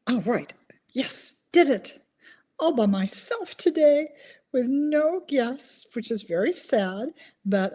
All right. Yes, did it. All by myself today with no guests, which is very sad. But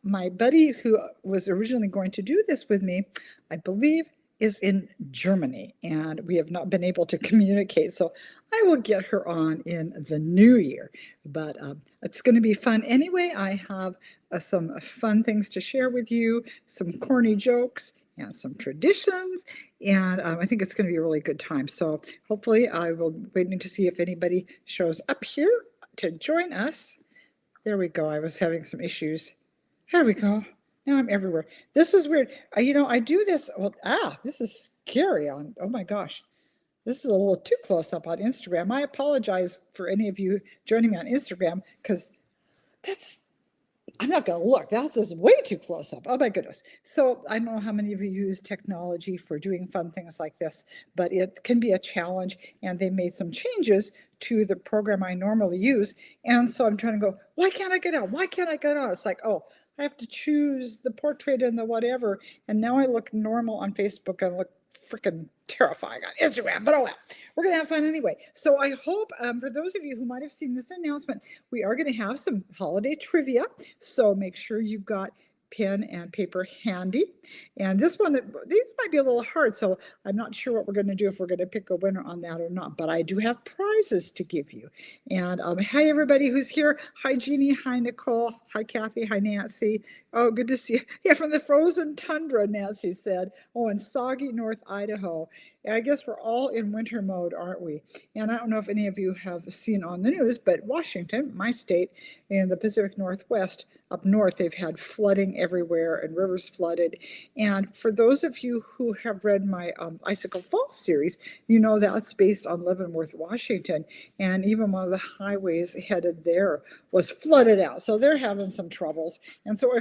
my buddy who was originally going to do this with me, I believe, is in Germany, and we have not been able to communicate. So I will get her on in the new year. But it's going to be fun anyway. I have some fun things to share with you, some corny jokes, and some traditions. And I think it's going to be a really good time. So hopefully I will waiting to see if anybody shows up here to join us. There we go. I was having some issues. There we go. Now I'm everywhere. This is weird. I do this. Well, this is scary on, oh my gosh. This is a little too close up on Instagram. I apologize for any of you joining me on Instagram because I'm not going to look. That's just way too close up. Oh my goodness. So I don't know how many of you use technology for doing fun things like this, but it can be a challenge, and they made some changes to the program I normally use. And so I'm trying to go, why can't I get out? Why can't I get out? It's like, oh, I have to choose the portrait and the whatever. And now I look normal on Facebook and look freaking terrifying on Instagram, but oh well, we're gonna have fun anyway. So I hope for those of you who might have seen this announcement, we are gonna have some holiday trivia. So make sure you've got pen and paper handy. And these might be a little hard, so I'm not sure what we're going to do, if we're going to pick a winner on that or not, but I do have prizes to give you. And hi, everybody who's here. Hi, Jeannie. Hi, Nicole. Hi, Kathy. Hi, Nancy. Oh, good to see you. Yeah, from the frozen tundra, Nancy said. Oh, in soggy North Idaho. I guess we're all in winter mode, aren't we? And I don't know if any of you have seen on the news, but Washington, my state, in the Pacific Northwest, up north, they've had flooding everywhere and rivers flooded. And for those of you who have read my Icicle Falls series, you know that's based on Leavenworth, Washington. And even one of the highways headed there was flooded out. So they're having some troubles. And so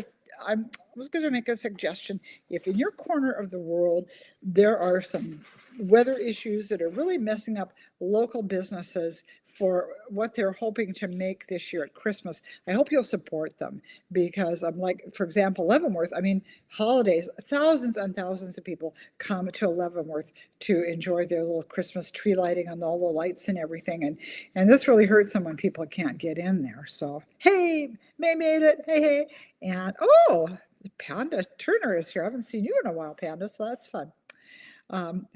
I was going to make a suggestion. If in your corner of the world there are some weather issues that are really messing up local businesses for what they're hoping to make this year at Christmas, I hope you'll support them, because I'm like, for example, Leavenworth, I mean, holidays, thousands and thousands of people come to Leavenworth to enjoy their little Christmas tree lighting and all the lights and everything. And this really hurts them when people can't get in there. So, hey, May made it. Hey, hey. And, oh, Panda Turner is here. I haven't seen you in a while, Panda, so that's fun.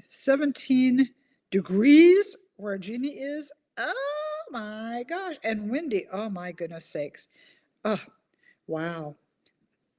17 degrees where Jeannie is. Oh my gosh. And windy. Oh my goodness sakes. Oh, wow.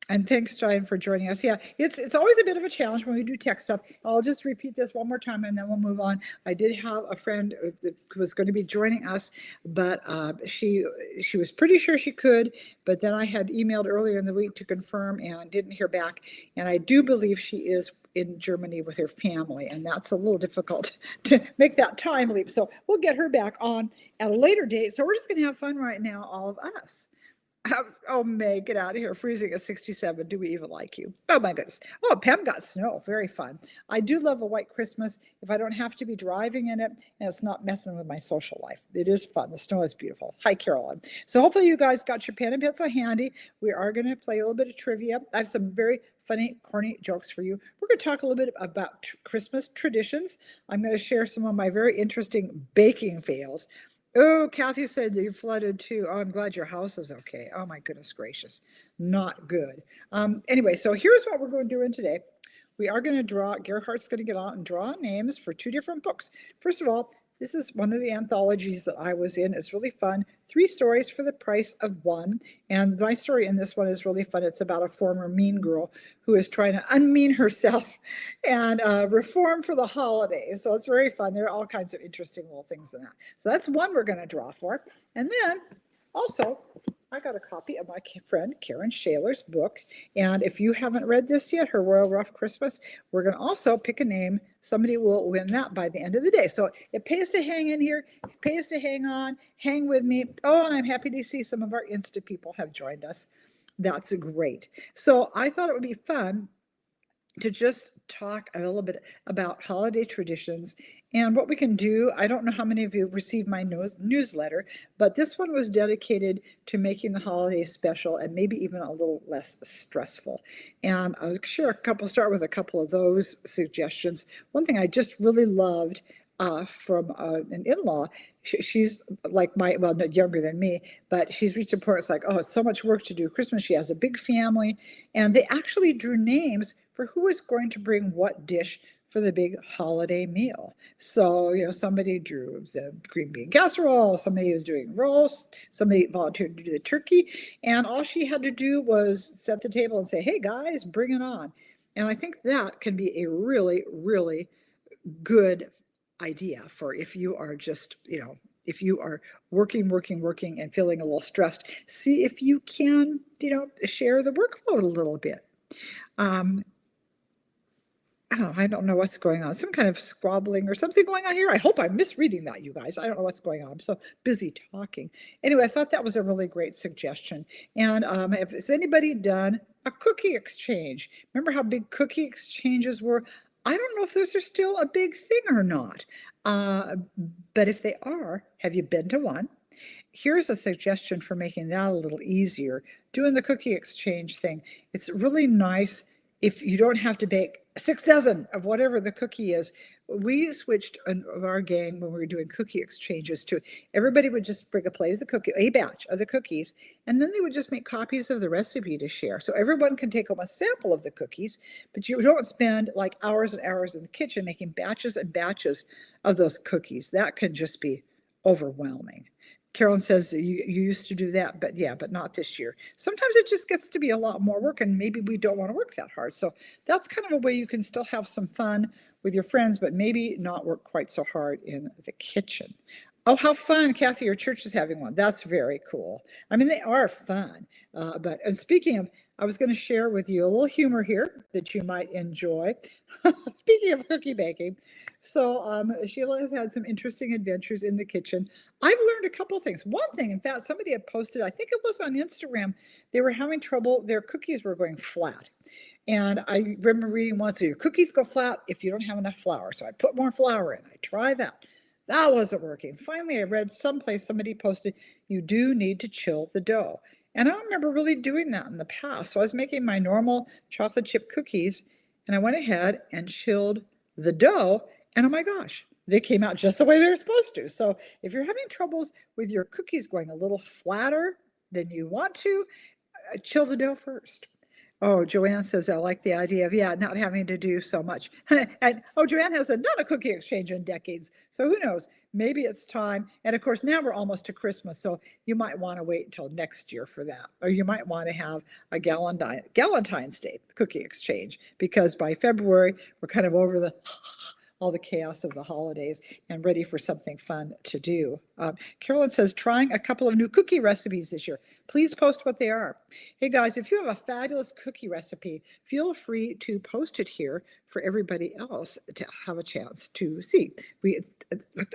And thanks, John, for joining us. Yeah, it's always a bit of a challenge when we do tech stuff. I'll just repeat this one more time and then we'll move on. I did have a friend who was going to be joining us, but she was pretty sure she could, but then I had emailed earlier in the week to confirm and didn't hear back. And I do believe she is in Germany with her family, and that's a little difficult to make that time leap. So we'll get her back on at a later date. So we're just going to have fun right now, all of us. Oh, May, get out of here. Freezing at 67. Do we even like you? Oh, my goodness. Oh, Pam got snow. Very fun. I do love a white Christmas if I don't have to be driving in it and it's not messing with my social life. It is fun. The snow is beautiful. Hi, Carolyn. So hopefully you guys got your pen and pencil handy. We are going to play a little bit of trivia. I have some very funny, corny jokes for you. We're going to talk a little bit about Christmas traditions. I'm going to share some of my very interesting baking fails. Oh, Kathy said that you flooded too. Oh, I'm glad your house is okay. Oh my goodness gracious. Not good. Anyway, so here's what we're going to do in today. We are going to draw, Gerhardt's going to get out and draw names for 2 different books. First of all, this is one of the anthologies that I was in. It's really fun. 3 stories for the price of 1. And my story in this one is really fun. It's about a former mean girl who is trying to unmean herself and reform for the holidays. So it's very fun. There are all kinds of interesting little things in that. So that's one we're going to draw for. And then also, I got a copy of my friend Karen Shaler's book. And if you haven't read this yet, Her Royal Rough Christmas, we're going to also pick a name. Somebody will win that by the end of the day. So it pays to hang in here. It pays to hang on. Hang with me. Oh, and I'm happy to see some of our Insta people have joined us. That's great. So I thought it would be fun to just talk a little bit about holiday traditions and what we can do. I don't know how many of you received my newsletter, but this one was dedicated to making the holidays special and maybe even a little less stressful. And I'll start with a couple of those suggestions. One thing I just really loved from an in-law. She's like not younger than me, but she's reached a point, it's like, oh, it's so much work to do Christmas. She has a big family, and they actually drew names for who was going to bring what dish for the big holiday meal. So, somebody drew the green bean casserole, somebody was doing roast, somebody volunteered to do the turkey, and all she had to do was set the table and say, hey guys, bring it on. And I think that can be a really, really good idea for if you are just, if you are working and feeling a little stressed, see if you can, share the workload a little bit. Oh, I don't know what's going on. Some kind of squabbling or something going on here. I hope I'm misreading that, you guys. I don't know what's going on. I'm so busy talking. Anyway, I thought that was a really great suggestion. And has anybody done a cookie exchange? Remember how big cookie exchanges were? I don't know if those are still a big thing or not. But if they are, have you been to one? Here's a suggestion for making that a little easier. Doing the cookie exchange thing. It's really nice if you don't have to bake 6 dozen of whatever the cookie is. We switched of our gang when we were doing cookie exchanges to everybody would just bring a plate of the cookie, a batch of the cookies, and then they would just make copies of the recipe to share. So everyone can take home a sample of the cookies, but you don't spend like hours and hours in the kitchen making batches and batches of those cookies. That can just be overwhelming. Carolyn says you used to do that, but not this year. Sometimes it just gets to be a lot more work, and maybe we don't want to work that hard. So that's kind of a way you can still have some fun with your friends, but maybe not work quite so hard in the kitchen. Oh, how fun. Kathy, your church is having one. That's very cool. I mean, they are fun. And speaking of, I was going to share with you a little humor here that you might enjoy. Speaking of cookie baking. So Sheila has had some interesting adventures in the kitchen. I've learned a couple of things. One thing, in fact, somebody had posted, I think it was on Instagram, they were having trouble, their cookies were going flat. And I remember reading once, your cookies go flat if you don't have enough flour. So I put more flour in. I tried that. That wasn't working. Finally, I read someplace somebody posted, you do need to chill the dough. And I don't remember really doing that in the past. So I was making my normal chocolate chip cookies, and I went ahead and chilled the dough. And oh my gosh, they came out just the way they were supposed to. So if you're having troubles with your cookies going a little flatter than you want to, chill the dough first. Oh, Joanne says, I like the idea of, not having to do so much. And Joanne hasn't done a cookie exchange in decades. So who knows? Maybe it's time. And of course, now we're almost to Christmas. So you might want to wait until next year for that. Or you might want to have a Galentine's Day cookie exchange, because by February, we're kind of over all the chaos of the holidays and ready for something fun to do. Carolyn says, trying a couple of new cookie recipes this year. Please post what they are. Hey guys, if you have a fabulous cookie recipe, feel free to post it here for everybody else to have a chance to see. We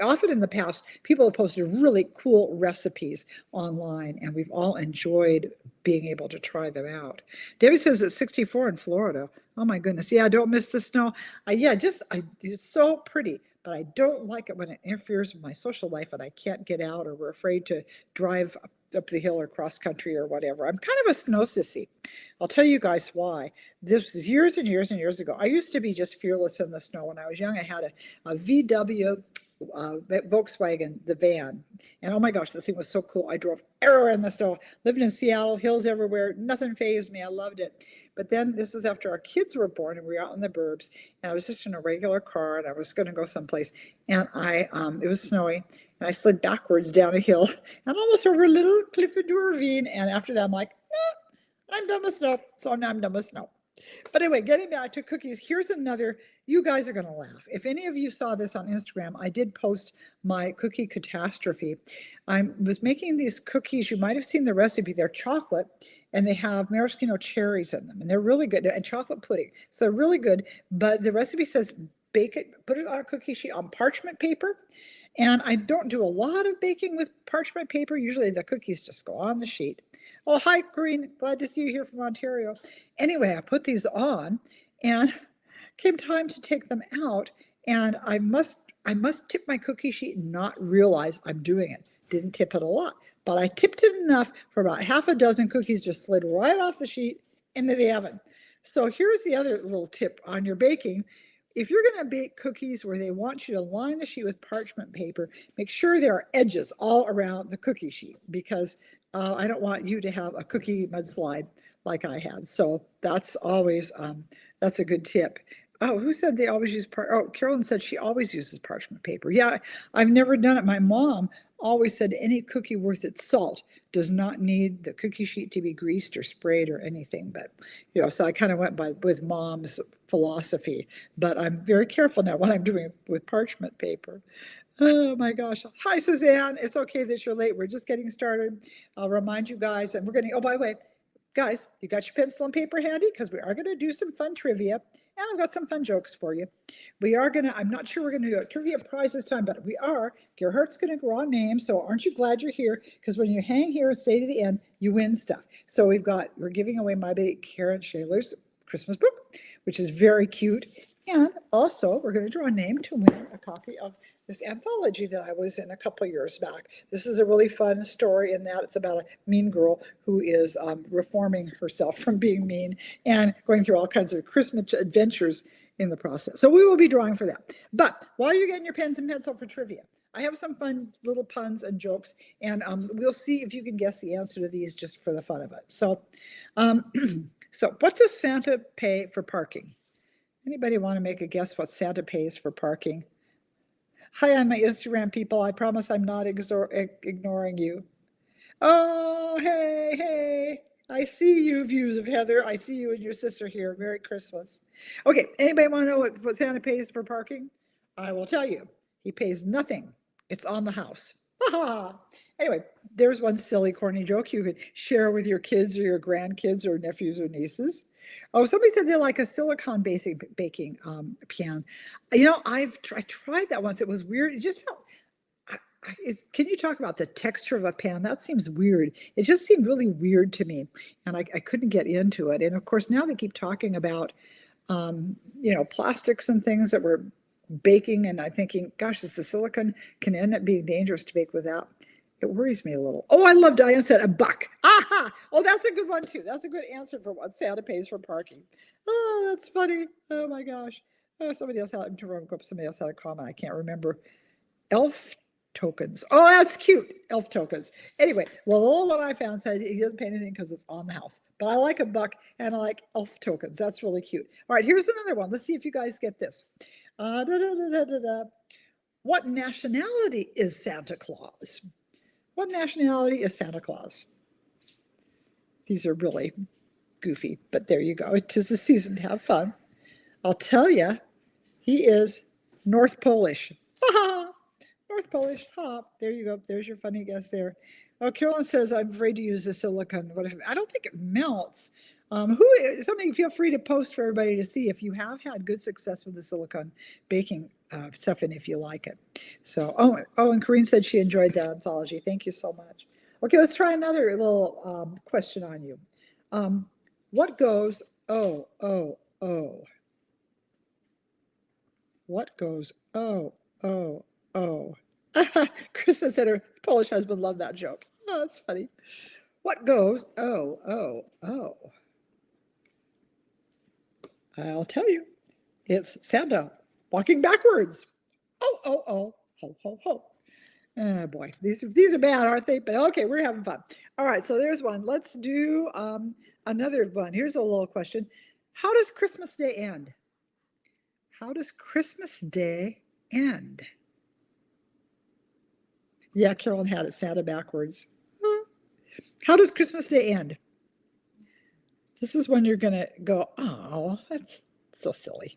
often in the past, people have posted really cool recipes online, and we've all enjoyed being able to try them out. Debbie says it's 64 in Florida. Oh my goodness. Yeah, don't miss the snow. It's so pretty, but I don't like it when it interferes with my social life and I can't get out, or we're afraid to drive up the hill or cross country or whatever. I'm kind of a snow sissy. I'll tell you guys why. This was years and years and years ago. I used to be just fearless in the snow. When I was young, I had a VW Volkswagen, the van. And oh my gosh, the thing was so cool. I drove everywhere in the snow, lived in Seattle, hills everywhere. Nothing fazed me. I loved it. But then this is after our kids were born and we were out in the burbs, and I was just in a regular car and I was going to go someplace, and it was snowy, and I slid backwards down a hill and almost over a little cliff into a ravine. And after that, I'm like, I'm done with snow. So now I'm done with snow. But anyway, getting back to cookies, here's another, you guys are going to laugh. If any of you saw this on Instagram, I did post my cookie catastrophe. I was making these cookies. You might have seen the recipe. They're chocolate, and they have maraschino cherries in them, and they're really good, and chocolate pudding. So they're really good, but the recipe says bake it, put it on a cookie sheet on parchment paper. And I don't do a lot of baking with parchment paper. Usually the cookies just go on the sheet. Oh, hi, Green. Glad to see you here from Ontario. Anyway, I put these on, and came time to take them out, and I must tip my cookie sheet and not realize I'm doing it. Didn't tip it a lot, but I tipped it enough for about half a dozen cookies just slid right off the sheet into the oven. So here's the other little tip on your baking. if you're going to bake cookies where they want you to line the sheet with parchment paper, make sure there are edges all around the cookie sheet, because I don't want you to have a cookie mudslide like I had. So that's always, that's a good tip. Oh, who said they always use oh, Carolyn said she always uses parchment paper. Yeah, I've never done it. My mom always said any cookie worth its salt does not need the cookie sheet to be greased or sprayed or anything. But, you know, so I kind of went with mom's philosophy, but I'm very careful now when I'm doing it with parchment paper. Oh my gosh. Hi, Suzanne. It's okay that you're late. We're just getting started. I'll remind you guys, and we're going to, oh, by the way, guys, you got your pencil and paper handy? Because we are going to do some fun trivia, and I've got some fun jokes for you. We are going to, I'm not sure we're going to do a trivia prize this time, but we are. Gerhardt's going to draw names, so aren't you glad you're here? Because when you hang here and stay to the end, you win stuff. So we're giving away my baby Karen Shayler's Christmas book, which is very cute. And also, we're going to draw a name to win a copy of this anthology that I was in a couple of years back. This is a really fun story in that it's about a mean girl who is reforming herself from being mean and going through all kinds of Christmas adventures in the process. So we will be drawing for that. But while you're getting your pens and pencil for trivia, I have some fun little puns and jokes, and we'll see if you can guess the answer to these just for the fun of it. So, so what does Santa pay for parking? Anybody want to make a guess what Santa pays for parking? Hi, on my Instagram people. I promise I'm not ignoring you. Oh, hey, hey. I see you, views of Heather. I see you and your sister here. Merry Christmas. Okay, anybody want to know what Santa pays for parking? I will tell you. He pays nothing. It's on the house. Anyway, there's one silly, corny joke you could share with your kids or your grandkids or nephews or nieces. Oh, somebody said they like a silicone baking pan. You know, I tried that once. It was weird. It just felt. Can you talk about the texture of a pan? That seems weird. It just seemed really weird to me, and I couldn't get into it. And of course, now they keep talking about, you know, plastics and things that we're baking, and I'm thinking, gosh, is the silicone can end up being dangerous to bake without. It worries me a little. Oh, I love Diane said $1. Aha! Oh, that's a good one too. That's a good answer for what Santa pays for parking. Oh, that's funny. Oh my gosh. Oh, somebody else had a comment. I can't remember. Elf tokens. Oh, that's cute. Elf tokens. Anyway, well, the little one I found said he doesn't pay anything because it's on the house. But I like $1 and I like elf tokens. That's really cute. All right, here's another one. Let's see if you guys get this. What nationality is Santa Claus? What nationality is Santa Claus? These are really goofy, but there you go. It is the season to have fun. I'll tell you, he is North Polish. North Polish. There you go. There's your funny guess there. Oh, Carolyn says, I'm afraid to use the silicone. What if I don't think it melts? Something feel free to post for everybody to see if you have had good success with the silicone baking stuff and if you like it. So, and Corinne said she enjoyed that anthology. Thank you so much. Okay, let's try another little question on you. What goes, oh, oh, oh? What goes, oh, oh, oh? Krista said her Polish husband loved that joke. Oh, that's funny. What goes, oh, oh, oh? I'll tell you. It's Santa walking backwards. Oh, oh, oh, ho, ho, ho. Oh boy, these are bad, aren't they? But okay, we're having fun. All right, so there's one. Let's do another one. Here's a little question. How does Christmas Day end? How does Christmas Day end? Yeah, Carolyn had it Santa backwards. How does Christmas Day end? This is when you're going to go, oh, that's so silly.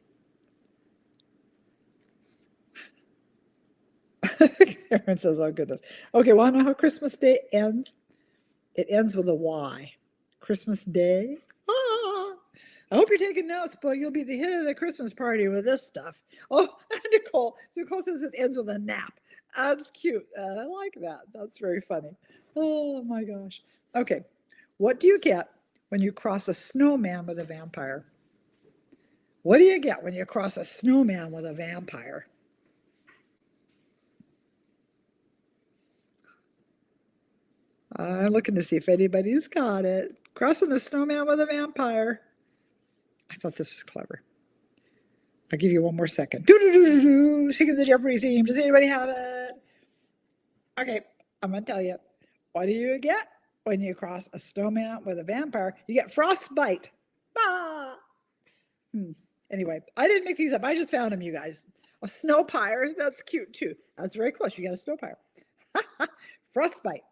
Karen says, oh, goodness. Okay, want to know how Christmas Day ends? It ends with a Y. Christmas Day. Ah, I hope you're taking notes, boy. You'll be the hit of the Christmas party with this stuff. Oh, Nicole says it ends with a nap. That's cute. I like that. That's very funny. Oh, my gosh. Okay, what do you get when you cross a snowman with a vampire? What do you get when you cross a snowman with a vampire? I'm looking to see if anybody's got it. Crossing a snowman with a vampire. I thought this was clever. I'll give you one more second. Do, do, do, do, do. Singing the Jeopardy theme. Does anybody have it? Okay, I'm going to tell you. What do you get when you cross a snowman with a vampire? You get frostbite. Ah! Anyway, I didn't make these up. I just found them, you guys. A snow pyre. That's cute, too. That's very close. You got a snow pyre. Frostbite.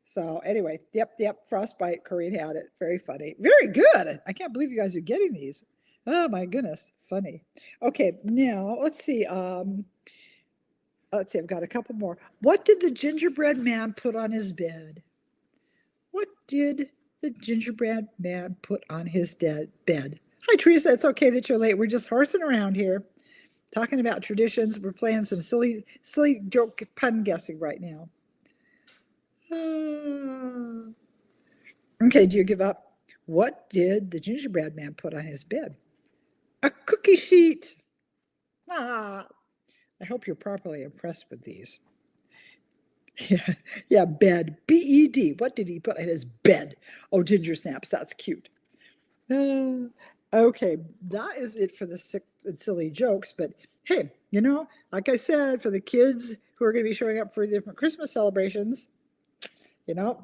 So anyway, yep, frostbite. Corinne had it. Very funny. Very good. I can't believe you guys are getting these. Oh my goodness, funny. Okay, now let's see. I've got a couple more. What did the gingerbread man put on his bed? What did the gingerbread man put on his bed? Hi, Teresa. It's okay that you're late. We're just horsing around here, talking about traditions. We're playing some silly joke pun guessing right now. Okay, do you give up? What did the gingerbread man put on his bed? A cookie sheet. I hope you're properly impressed with these. Yeah, bed. B-E-D. What did he put on his bed? Oh, ginger snaps. That's cute. Okay, that is it for the sick and silly jokes. But hey, like I said, for the kids who are going to be showing up for different Christmas celebrations,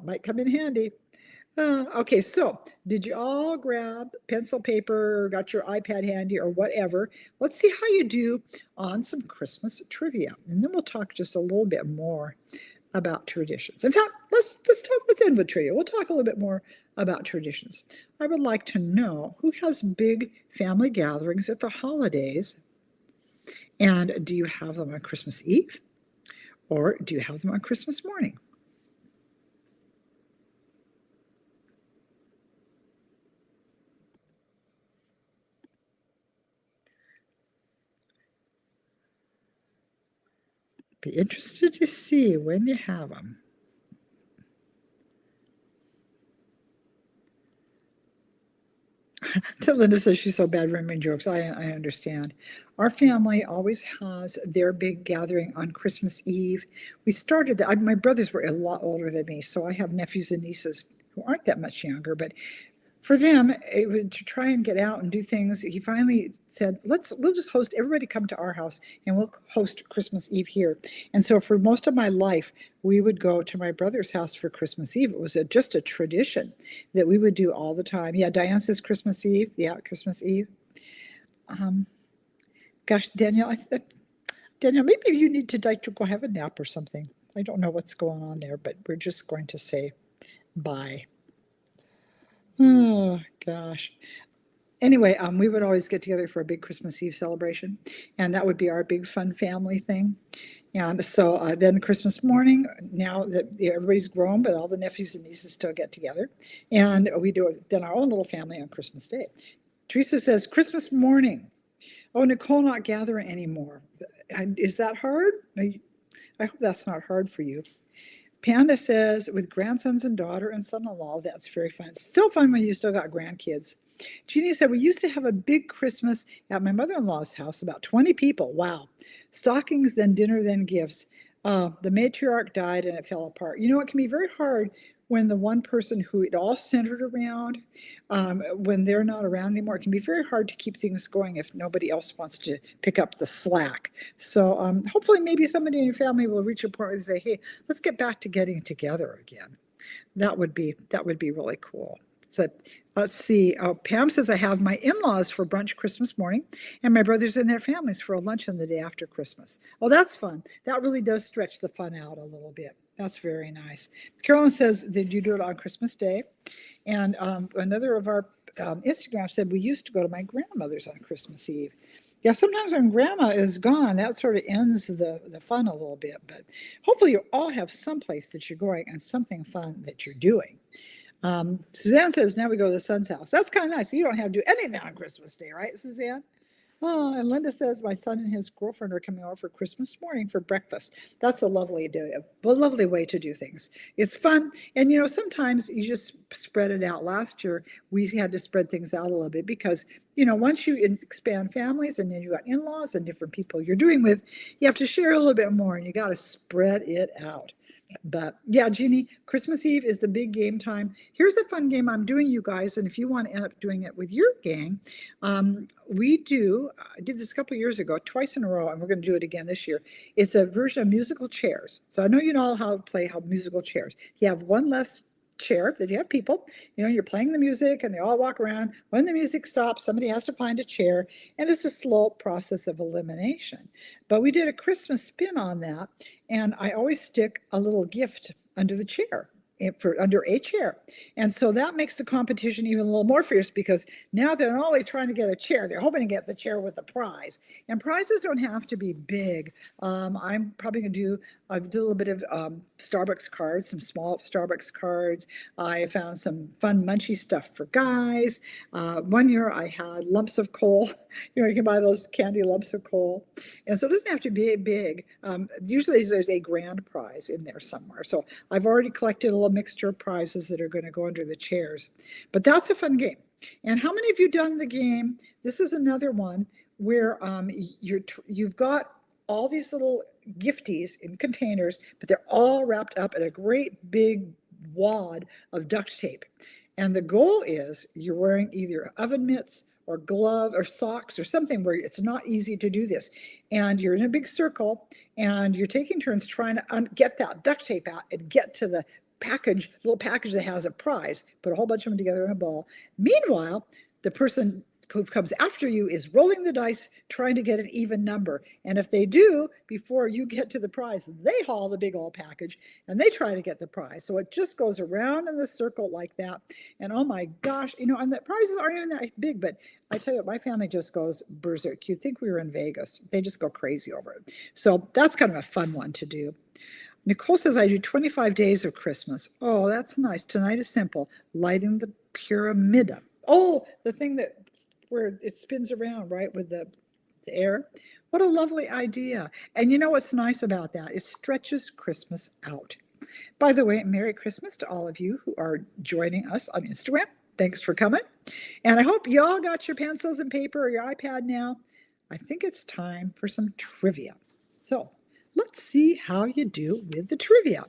might come in handy. Okay, so did you all grab pencil, paper, or got your iPad handy or whatever? Let's see how you do on some Christmas trivia. And then we'll talk just a little bit more about traditions. In fact, let's end with trivia. We'll talk a little bit more about traditions. I would like to know who has big family gatherings at the holidays, and do you have them on Christmas Eve, or do you have them on Christmas morning? Be interested to see when you have them. Linda says she's so bad remembering jokes. I understand. Our family always has their big gathering on Christmas Eve. We started that. My brothers were a lot older than me, so I have nephews and nieces who aren't that much younger. But for them, to try and get out and do things, he finally said, we'll just host, everybody come to our house and we'll host Christmas Eve here. And so for most of my life, we would go to my brother's house for Christmas Eve. It was just a tradition that we would do all the time. Yeah, Diane says Christmas Eve. Yeah, Christmas Eve. Gosh, Danielle, maybe you need to go have a nap or something. I don't know what's going on there, but we're just going to say bye. Oh, gosh. Anyway, we would always get together for a big Christmas Eve celebration, and that would be our big fun family thing. And so then Christmas morning, now that everybody's grown, but all the nephews and nieces still get together, and we do then our own little family on Christmas Day. Teresa says, Christmas morning. Oh, Nicole not gathering anymore. Is that hard? I hope that's not hard for you. Panda says, with grandsons and daughter and son-in-law, that's very fun. It's still fun when you still got grandkids. Jeannie said, we used to have a big Christmas at my mother-in-law's house, about 20 people. Wow. Stockings, then dinner, then gifts. The matriarch died and it fell apart. It can be very hard when the one person who it all centered around, when they're not around anymore. It can be very hard to keep things going if nobody else wants to pick up the slack. So hopefully maybe somebody in your family will reach a point where they say, hey, let's get back to getting together again. That would be really cool. So let's see. Pam says, I have my in-laws for brunch Christmas morning and my brothers and their families for a luncheon the day after Christmas. Oh, that's fun. That really does stretch the fun out a little bit. That's very nice. Carolyn says, did you do it on Christmas Day? And another of our Instagram said, we used to go to my grandmother's on Christmas Eve. Yeah, sometimes when grandma is gone, that sort of ends the fun a little bit. But hopefully you all have someplace that you're going and something fun that you're doing. Suzanne says, now we go to the son's house. That's kind of nice. You don't have to do anything on Christmas Day, right, Suzanne? Oh, and Linda says, my son and his girlfriend are coming over for Christmas morning for breakfast. That's a lovely way to do things. It's fun. And, sometimes you just spread it out. Last year, we had to spread things out a little bit because, once you expand families and then you got in-laws and different people you're doing with, you have to share a little bit more and you got to spread it out. But yeah, Jeannie, Christmas Eve is the big game time. Here's a fun game I'm doing, you guys, and if you want to end up doing it with your gang, I did this a couple years ago, twice in a row, and we're going to do it again this year. It's a version of musical chairs. So I know you know how to play how musical chairs. You have one less chair that you have people, you're playing the music and they all walk around. When the music stops, somebody has to find a chair, and it's a slow process of elimination. But we did a Christmas spin on that, and I always stick a little gift under the chair, under a chair. And so that makes the competition even a little more fierce, because now they're not only trying to get a chair, they're hoping to get the chair with the prize. And prizes don't have to be big. I'm probably going to do a little bit of Starbucks cards, some small Starbucks cards. I found some fun munchy stuff for guys. One year I had lumps of coal. You can buy those candy lumps of coal. And so it doesn't have to be big. Usually there's a grand prize in there somewhere. So I've already collected a little mixture of prizes that are going to go under the chairs. But that's a fun game. And how many of you done the game? This is another one where you've got all these little gifties in containers, but they're all wrapped up in a great big wad of duct tape. And the goal is you're wearing either oven mitts or glove or socks or something where it's not easy to do this. And you're in a big circle and you're taking turns trying to get that duct tape out and get to the little package that has a prize, put a whole bunch of them together in a ball. Meanwhile, the person who comes after you is rolling the dice, trying to get an even number. And if they do, before you get to the prize, they haul the big old package and they try to get the prize. So it just goes around in the circle like that. And oh my gosh, and the prizes aren't even that big, but I tell you what, my family just goes berserk. You'd think we were in Vegas. They just go crazy over it. So that's kind of a fun one to do. Nicole says, I do 25 days of Christmas. Oh, that's nice. Tonight is simple. Lighting the pyramida. Oh, the thing where it spins around, right, with the air. What a lovely idea. And you know what's nice about that? It stretches Christmas out. By the way, Merry Christmas to all of you who are joining us on Instagram. Thanks for coming. And I hope you all got your pencils and paper or your iPad now. I think it's time for some trivia. So let's see how you do with the trivia.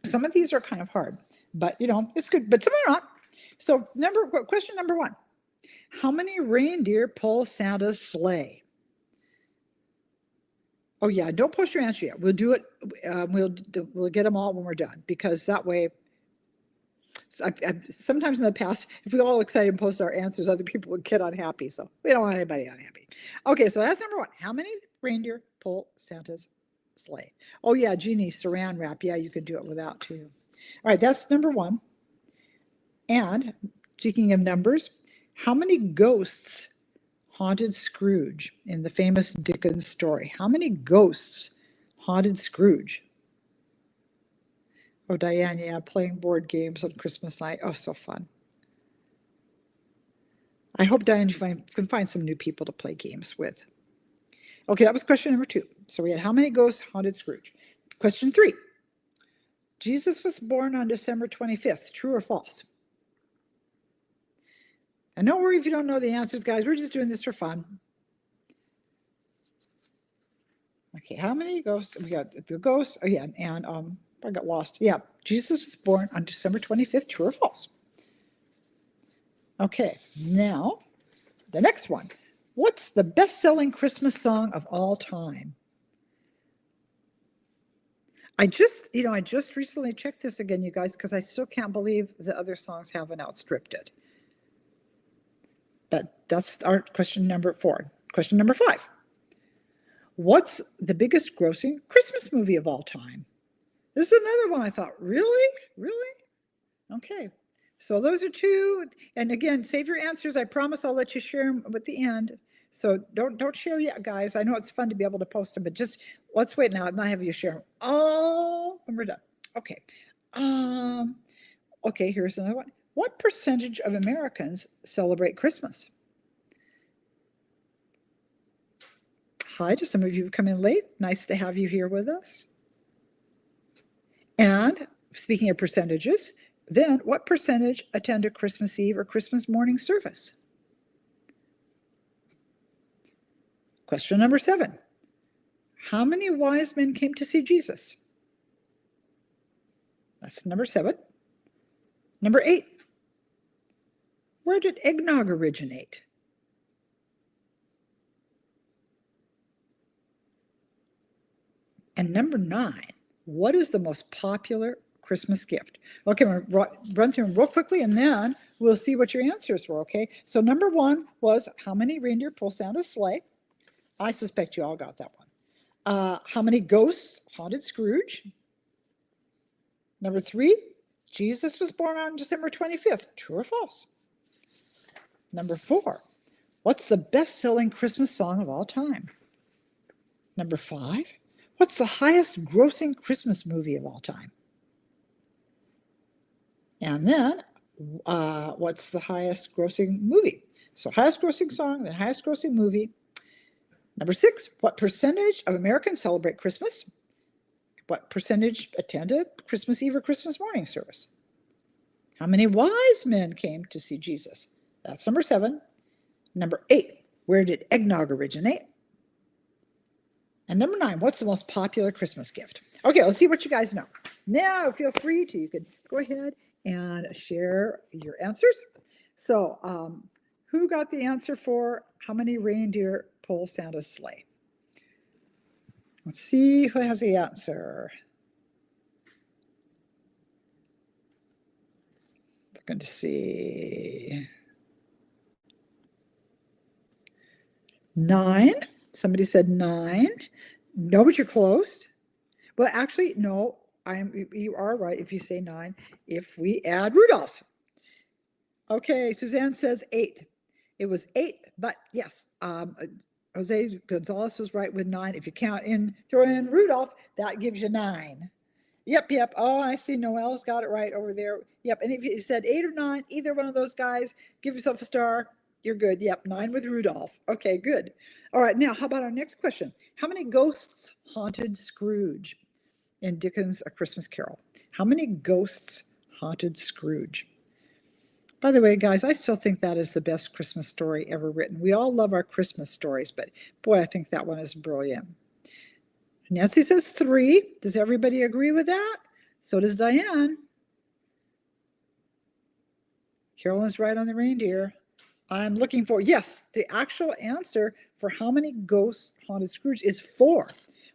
Some of these are kind of hard, but it's good, but some are not. So question number 1, how many reindeer pull Santa's sleigh? Oh yeah, don't post your answer yet. We'll do it. We'll get them all when we're done, because that way, sometimes in the past, if we all excited and post our answers, other people would get unhappy. So we don't want anybody unhappy. Okay, so that's number 1. How many reindeer pull Santa's sleigh? Oh yeah, Jeannie, saran wrap. Yeah, you can do it without too. All right, that's number 1. And speaking of numbers, how many ghosts haunted Scrooge in the famous Dickens story? How many ghosts haunted Scrooge? Oh, Diane, yeah, playing board games on Christmas night. Oh, so fun. I hope, Diane, you can find some new people to play games with. Okay, that was question number 2. So we had how many ghosts haunted Scrooge? Question 3. Jesus was born on December 25th. True or false? And don't worry if you don't know the answers, guys. We're just doing this for fun. Okay, how many ghosts? We got the ghosts. Oh, yeah, and I got lost. Yeah, Jesus was born on December 25th. True or false? Okay, now the next one. What's the best-selling Christmas song of all time? I just recently checked this again, you guys, because I still can't believe the other songs haven't outstripped it. But that's our question number 4. Question number 5. What's the biggest grossing Christmas movie of all time? This is another one I thought, really? Okay. So those are 2. And again, save your answers. I promise I'll let you share them at the end. So don't share yet, guys. I know it's fun to be able to post them, but just let's wait now and I have you share them all when we're done. Okay. Okay, here's another one. What percentage of Americans celebrate Christmas? Hi to some of you who come in late. Nice to have you here with us. And speaking of percentages, then what percentage attend a Christmas Eve or Christmas morning service? Question number 7. How many wise men came to see Jesus? That's number 7. Number 8. Where did eggnog originate? And number 9. What is the most popular Christmas gift? Okay, I'm going to run through them real quickly, and then we'll see what your answers were, okay? So number 1 was, how many reindeer pull Santa's sleigh? I suspect you all got that one. How many ghosts haunted Scrooge? Number 3, Jesus was born on December 25th. True or false? Number 4, what's the best-selling Christmas song of all time? Number 5, what's the highest grossing Christmas movie of all time? And then, what's the highest grossing movie? So highest grossing song, then highest grossing movie. Number 6, what percentage of Americans celebrate Christmas? What percentage attended Christmas Eve or Christmas morning service? How many wise men came to see Jesus? That's number 7. Number 8, where did eggnog originate? And number 9, what's the most popular Christmas gift? Okay, let's see what you guys know. Now, feel free to, you can go ahead and share your answers. So, who got the answer for how many reindeer pull Santa's sleigh? Let's see who has the answer. Looking to see. 9. Somebody said 9. No, but you're close. Well, actually, no. You are right if you say 9. If we add Rudolph. Okay, Suzanne says 8. It was 8, but yes, Jose Gonzalez was right with 9. If you count in, throw in Rudolph, that gives you 9. Yep. Oh, I see Noelle's got it right over there. Yep, and if you said 8 or 9, either one of those guys, give yourself a star. You're good. Yep, 9 with Rudolph. Okay, good. All right, now how about our next question? How many ghosts haunted Scrooge in Dickens' A Christmas Carol? How many ghosts haunted Scrooge? By the way, guys, I still think that is the best Christmas story ever written. We all love our Christmas stories, but boy, I think that one is brilliant. Nancy says 3. Does everybody agree with that? So does Diane. Carolyn's right on the reindeer. I'm looking for, yes, the actual answer for how many ghosts haunted Scrooge is 4.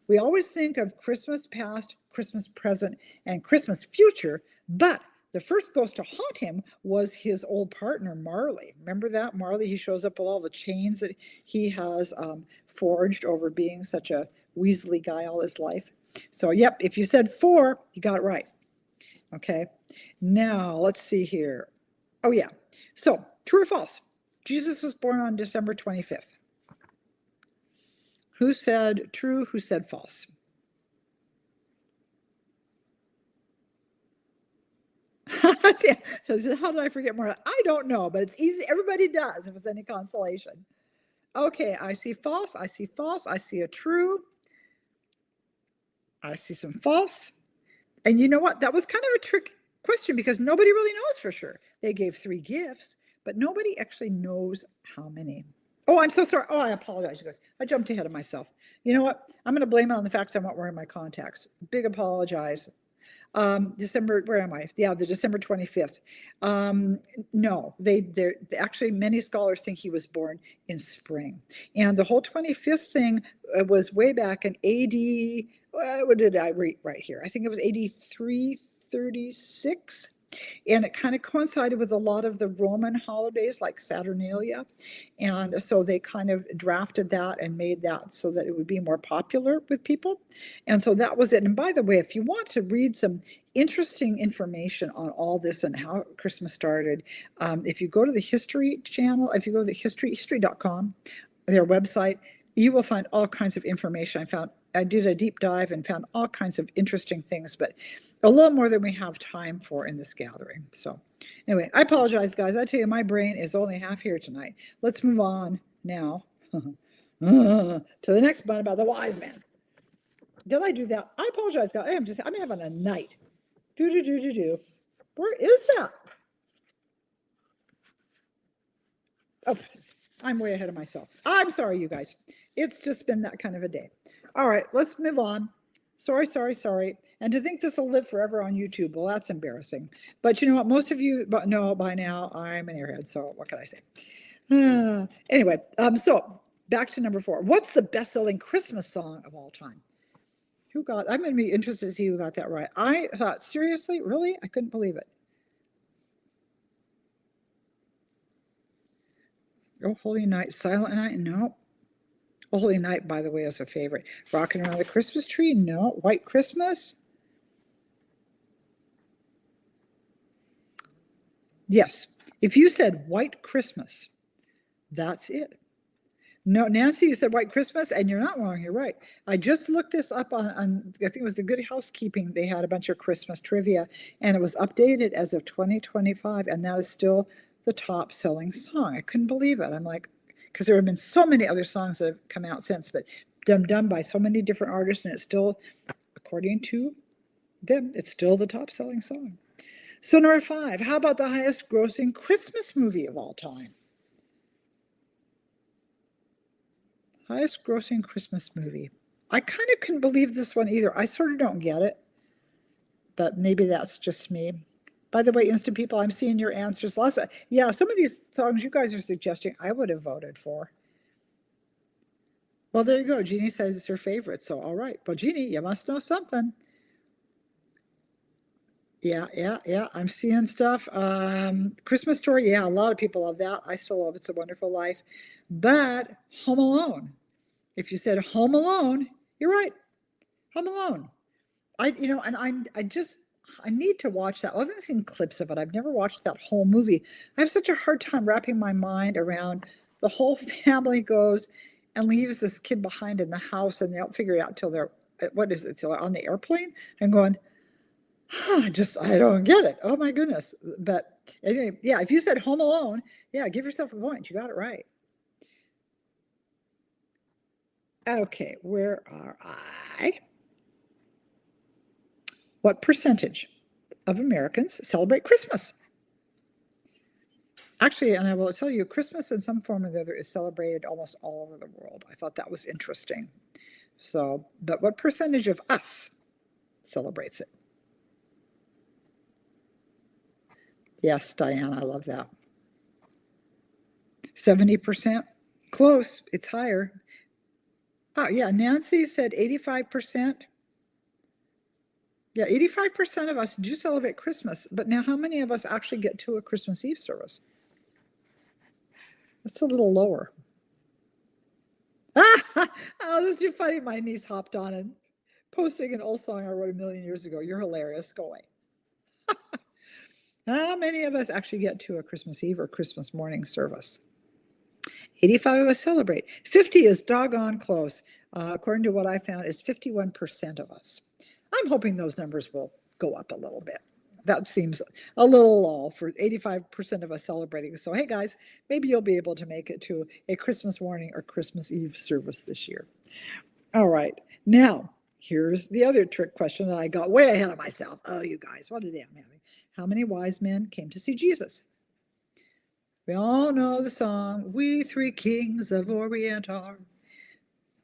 We always think of Christmas past, Christmas present, and Christmas future, but the first ghost to haunt him was his old partner, Marley. Remember that? Marley, he shows up with all the chains that he has forged over being such a Weasley guy all his life. So, yep, if you said 4, you got it right. Okay, now let's see here. Oh, yeah. So, true or false? Jesus was born on December 25th. Who said true? Who said false? How did I forget more? I don't know, but it's easy. Everybody does, if it's any consolation. Okay, I see false. I see false. I see a true. I see some false. And you know what? That was kind of a trick question because nobody really knows for sure. They gave 3 gifts, but nobody actually knows how many. Oh, I'm so sorry. Oh, I apologize, you guys. I jumped ahead of myself. You know what? I'm going to blame it on the fact I'm not wearing my contacts. Big apologize. December, where am I? Yeah, the December 25th. No, they're actually, many scholars think he was born in spring. And the whole 25th thing was way back in AD, what did I read right here? I think it was AD 336. And it kind of coincided with a lot of the Roman holidays like Saturnalia. And so they kind of drafted that and made that so that it would be more popular with people. And so that was it. And by the way, if you want to read some interesting information on all this and how Christmas started, if you go to the History channel, if you go to the history.com, their website, you will find all kinds of information. I did a deep dive and found all kinds of interesting things, but a little more than we have time for in this gathering. So anyway, I apologize, guys. I tell you, my brain is only half here tonight. Let's move on now to the next one about the wise man. Did I do that? I apologize, guys. I'm having a night. Where is that? Oh, I'm way ahead of myself. I'm sorry, you guys. It's just been that kind of a day. All right, let's move on. Sorry, sorry, sorry. And to think this will live forever on YouTube, well, that's embarrassing. But you know what? Most of you know by now I'm an airhead, so what can I say? Anyway, so back to number 4. What's the best-selling Christmas song of all time? I'm going to be interested to see who got that right. I thought, seriously? Really? I couldn't believe it. Oh, Holy Night, Silent Night? No. Oh, Holy Night, by the way, is a favorite. Rocking Around the Christmas Tree? No. White Christmas? Yes. If you said White Christmas, that's it. No, Nancy, you said White Christmas, and you're not wrong. You're right. I just looked this up on I think it was the Good Housekeeping. They had a bunch of Christmas trivia, and it was updated as of 2025, and that is still the top selling song. I couldn't believe it. I'm like, because there have been so many other songs that have come out since, but done by so many different artists, and it's still, according to them, it's still the top selling song. So number 5, how about the highest grossing Christmas movie of all time? Highest grossing Christmas movie. I kind of couldn't believe this one either. I sort of don't get it, but maybe that's just me. By the way, Instant People, I'm seeing your answers. Yeah, some of these songs you guys are suggesting I would have voted for. Well, there you go. Jeannie says it's her favorite, so all right. Well, Jeannie, you must know something. Yeah. I'm seeing stuff. Christmas Story, yeah, a lot of people love that. I still love It's a Wonderful Life. But Home Alone. If you said Home Alone, you're right. Home Alone. I need to watch that. I haven't seen clips of it. I've never watched that whole movie. I have such a hard time wrapping my mind around the whole family goes and leaves this kid behind in the house, and they don't figure it out till they're on the airplane. I'm going, I don't get it. Oh my goodness. But anyway, yeah, if you said Home Alone, yeah, give yourself a point. You got it right. Okay, where are I? What percentage of Americans celebrate Christmas? Actually, and I will tell you, Christmas in some form or the other is celebrated almost all over the world. I thought that was interesting. So, but what percentage of us celebrates it? Yes, Diane, I love that. 70%? Close, it's higher. Oh, yeah, Nancy said 85%. Yeah, 85% of us do celebrate Christmas, but now how many of us actually get to a Christmas Eve service? That's a little lower. Oh, this is too funny. My niece hopped on and posting an old song I wrote a million years ago. You're hilarious. Go away. How many of us actually get to a Christmas Eve or Christmas morning service? 85 of us celebrate. 50 is doggone close. According to what I found, it's 51% of us. I'm hoping those numbers will go up a little bit. That seems a little low for 85% of us celebrating. So, hey guys, maybe you'll be able to make it to a Christmas morning or Christmas Eve service this year. All right, now here's the other trick question that I got way ahead of myself. Oh, you guys, what a day I'm having. How many wise men came to see Jesus? We all know the song, "We Three Kings of Orient Are,"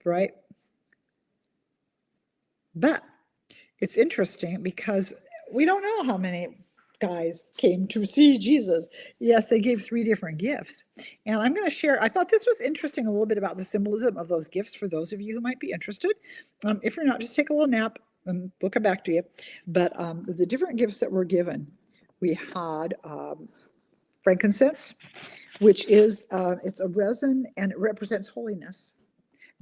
right? But it's interesting because we don't know how many guys came to see Jesus. Yes, they gave 3 different gifts. And I'm going to share, I thought this was interesting, a little bit about the symbolism of those gifts for those of you who might be interested. If you're not, just take a little nap and we'll come back to you. But the different gifts that were given, we had frankincense, which is, it's a resin and it represents holiness.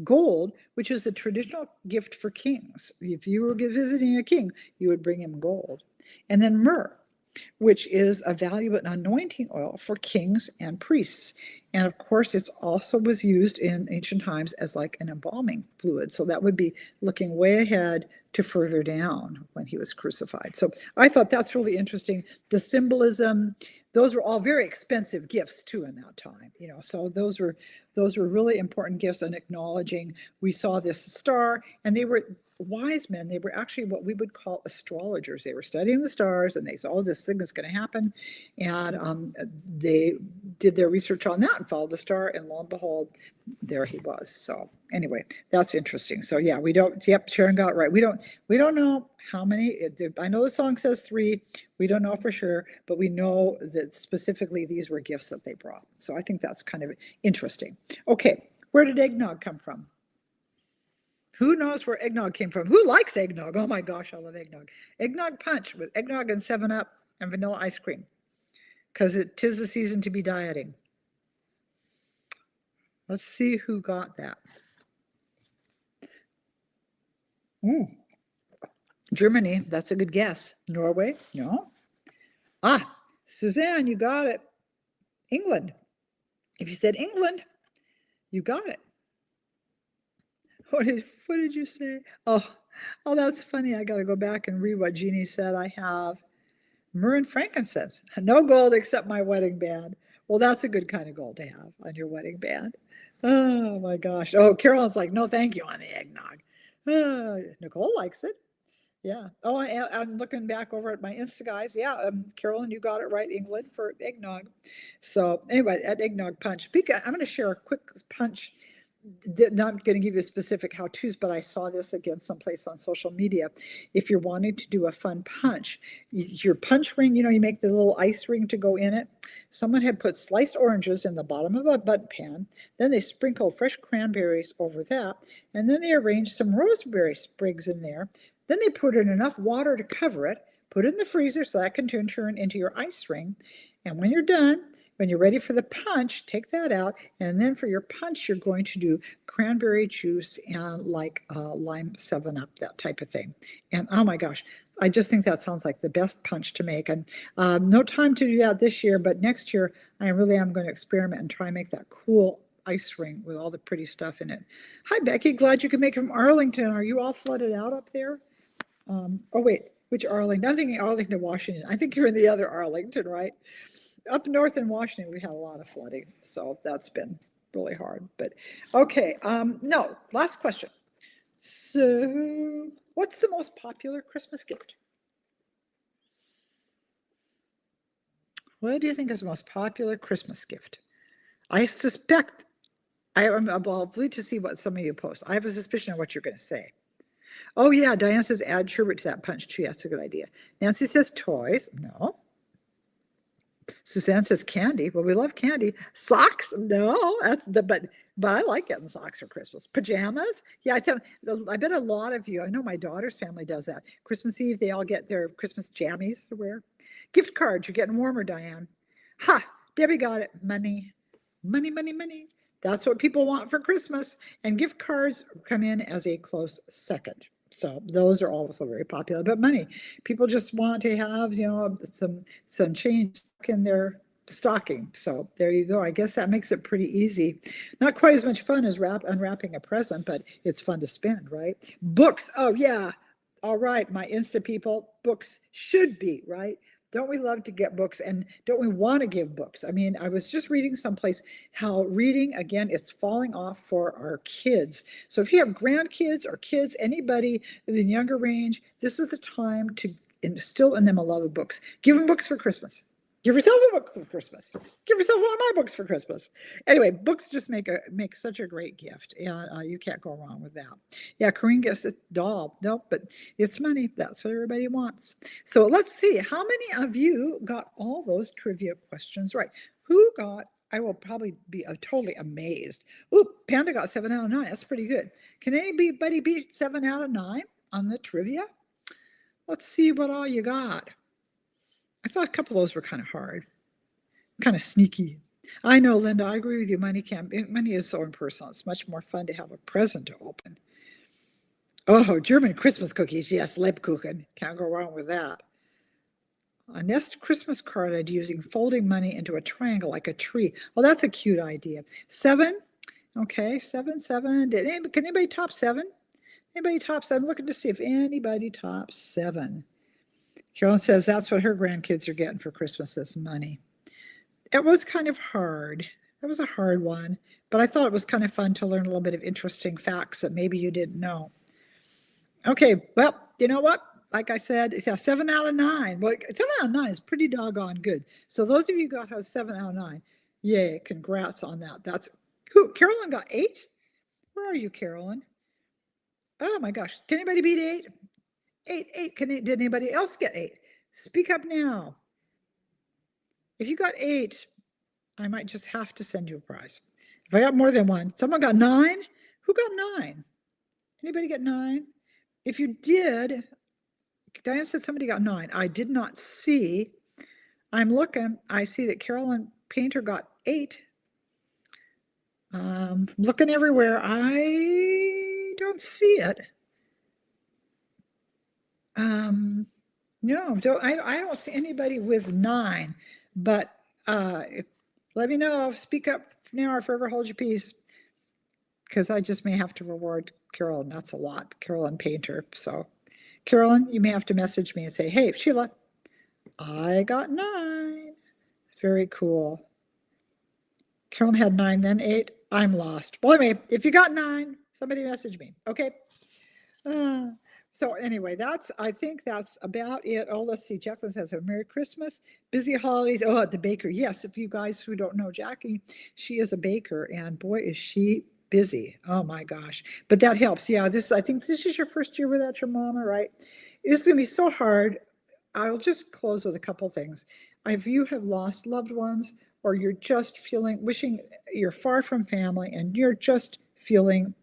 Gold, which is the traditional gift for kings. If you were visiting a king, you would bring him gold. And then myrrh, which is a valuable anointing oil for kings and priests. And of course, it also was used in ancient times as like an embalming fluid. So that would be looking way ahead to further down when he was crucified. So I thought that's really interesting. The symbolism, those were all very expensive gifts too in that time, so those were really important gifts and acknowledging we saw this star, and they were wise men, they were actually what we would call astrologers. They were studying the stars and they saw, oh, this thing is going to happen. And they did their research on that and followed the star. And lo and behold, there he was. So anyway, that's interesting. So yeah, we don't, yep, Sharon got it right. We don't know how many. I know the song says 3. We don't know for sure, but we know that specifically these were gifts that they brought. So I think that's kind of interesting. Okay, where did eggnog come from? Who knows where eggnog came from? Who likes eggnog? Oh my gosh, I love eggnog. Eggnog punch with eggnog and 7-Up and vanilla ice cream, because it 'tis the season to be dieting. Let's see who got that. Germany, that's a good guess. Norway, no. Ah, Suzanne, you got it. England. If you said England, you got it. What did you say? Oh, that's funny. I got to go back and read what Jeannie said. I have myrrh and frankincense. No gold except my wedding band. Well, that's a good kind of gold to have on your wedding band. Oh my gosh. Oh, Carolyn's like, no, thank you on the eggnog. Nicole likes it. Yeah. Oh, I'm looking back over at my Insta guys. Yeah, Carolyn, you got it right. England for eggnog. So anyway, at eggnog punch. I'm going to share a quick punch. Not going to give you specific how-tos, but I saw this again someplace on social media. If you're wanting to do a fun punch, your punch ring, you make the little ice ring to go in it. Someone had put sliced oranges in the bottom of a bud pan. Then they sprinkled fresh cranberries over that. And then they arranged some rosemary sprigs in there. Then they put in enough water to cover it, put it in the freezer so that can turn into your ice ring. And when you're done, when you're ready for the punch, take that out. And then for your punch, you're going to do cranberry juice and like lime 7-Up, that type of thing. And oh my gosh, I just think that sounds like the best punch to make. And no time to do that this year, but next year I really am going to experiment and try and make that cool ice ring with all the pretty stuff in it. Hi, Becky. Glad you could make it from Arlington. Are you all flooded out up there? Oh, wait, which Arlington? I'm thinking Arlington, Washington. I think you're in the other Arlington, right? Up north in Washington, we had a lot of flooding, so that's been really hard. But okay, no, last question. So, what's the most popular Christmas gift? What do you think is the most popular Christmas gift? I suspect, I'll wait to see what some of you post. I have a suspicion of what you're going to say. Oh yeah, Diane says add sherbet to that punch too. That's a good idea. Nancy says toys. No. Suzanne says candy. Well, we love candy. Socks? No, but I like getting socks for Christmas. Pajamas? Yeah, I bet a lot of you, I know my daughter's family does that. Christmas Eve, they all get their Christmas jammies to wear. Gift cards, you're getting warmer, Diane. Ha, Debbie got it. Money, money, money, money. That's what people want for Christmas. And gift cards come in as a close second. So those are also very popular. But money, people just want to have, some change in their stocking. So there you go. I guess that makes it pretty easy. Not quite as much fun as unwrapping a present, but it's fun to spend, right? Books. Oh yeah. All right, my Insta people, books should be, right? Don't we love to get books, and don't we want to give books? I mean, I was just reading someplace how reading, again, it's falling off for our kids. So if you have grandkids or kids, anybody in younger range, this is the time to instill in them a love of books. Give them books for Christmas. Give yourself a book for Christmas. Give yourself one of my books for Christmas. Anyway, books just make such a great gift, and you can't go wrong with that. Yeah, Corinne gets a doll. Nope, but it's money. That's what everybody wants. So let's see. How many of you got all those trivia questions right? Who got? I will probably be totally amazed. Ooh, Panda got 7 out of 9. That's pretty good. Can anybody beat 7 out of 9 on the trivia? Let's see what all you got. I thought a couple of those were kind of hard, kind of sneaky. I know, Linda, I agree with you. Money is so impersonal. It's much more fun to have a present to open. Oh, German Christmas cookies. Yes, Lebkuchen. Can't go wrong with that. A nest Christmas card I'd using folding money into a triangle like a tree. Oh, that's a cute idea. 7. Okay, 7. Can anybody top 7? Anybody top 7? I'm looking to see if anybody tops 7. Carolyn says that's what her grandkids are getting for Christmas, this money. It was kind of hard. It was a hard one, but I thought it was kind of fun to learn a little bit of interesting facts that maybe you didn't know. Okay, well, you know what? Like I said, it's a 7 out of 9. Well, 7 out of 9 is pretty doggone good. So those of you who got a 7 out of 9, yay, congrats on that. That's who Carolyn got 8? Where are you, Carolyn? Oh my gosh. Can anybody beat 8? 8, 8. Did anybody else get 8? Speak up now. If you got 8, I might just have to send you a prize. If I got more than one, someone got 9? Who got 9? Anybody get 9? If you did, Diane said somebody got 9. I did not see. I'm looking. I see that Carolyn Painter got 8. Looking everywhere. I don't see it. No, I don't see anybody with 9. But let me know. Speak up now or forever hold your peace. Because I just may have to reward Carolyn. That's a lot. Carolyn Painter. So, Carolyn, you may have to message me and say, hey, Sheila, I got 9. Very cool. Carolyn had 9, then 8. I'm lost. Well, anyway, if you got 9, somebody message me. Okay. So anyway, I think that's about it. Oh, let's see. Jacqueline says, a Merry Christmas, busy holidays. Oh, at the baker. Yes, if you guys who don't know Jackie, she is a baker, and boy, is she busy. Oh my gosh. But that helps. Yeah, I think this is your first year without your mama, right? It's going to be so hard. I'll just close with a couple things. If you have lost loved ones, or you're just wishing you're far from family and you're just feeling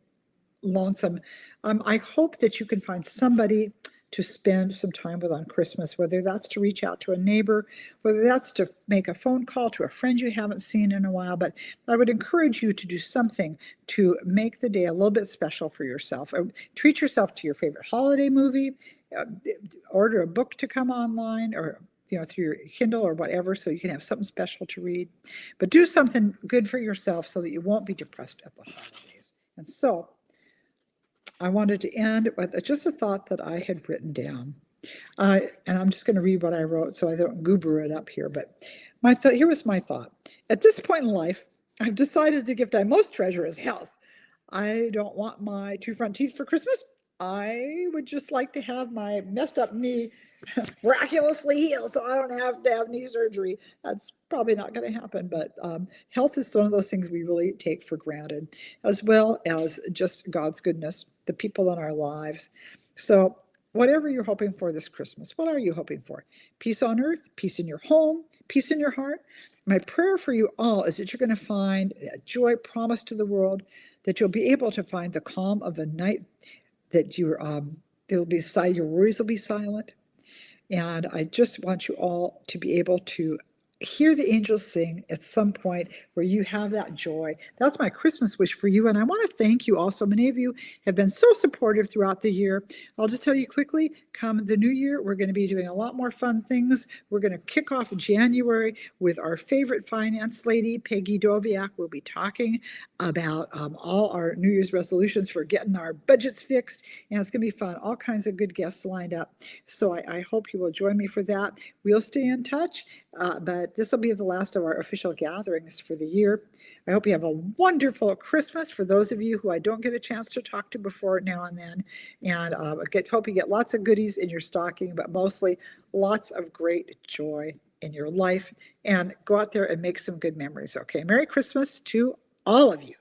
lonesome, I hope that you can find somebody to spend some time with on Christmas, whether that's to reach out to a neighbor, whether that's to make a phone call to a friend you haven't seen in a while. But I would encourage you to do something to make the day a little bit special for yourself. Treat yourself to your favorite holiday movie, order a book to come online, or through your Kindle or whatever, so you can have something special to read. But do something good for yourself so that you won't be depressed at the holidays. And so I wanted to end with just a thought that I had written down. And I'm just going to read what I wrote so I don't goober it up here. But here was my thought. At this point in life, I've decided the gift I most treasure is health. I don't want my 2 front teeth for Christmas. I would just like to have my messed up knee miraculously heal so I don't have to have knee surgery. That's probably not going to happen, but health is one of those things we really take for granted, as well as just God's goodness, the people in our lives. So whatever you're hoping for this Christmas, what are you hoping for? Peace on earth, peace in your home, peace in your heart. My prayer for you all is that you're going to find a joy promised to the world, that you'll be able to find the calm of a night, that your worries will be silent. And I just want you all to be able to hear the angels sing at some point where you have that joy. That's my Christmas wish for you. And I want to thank you also. Many of you have been so supportive throughout the year. I'll just tell you quickly, come the new year, we're going to be doing a lot more fun things. We're going to kick off January with our favorite finance lady, Peggy Doviak. We'll be talking about all our New Year's resolutions for getting our budgets fixed. And it's going to be fun. All kinds of good guests lined up. So I hope you will join me for that. We'll stay in touch. But this will be the last of our official gatherings for the year. I hope you have a wonderful Christmas for those of you who I don't get a chance to talk to before now and then. And hope you get lots of goodies in your stocking, but mostly lots of great joy in your life. And go out there and make some good memories. Okay, Merry Christmas to all of you.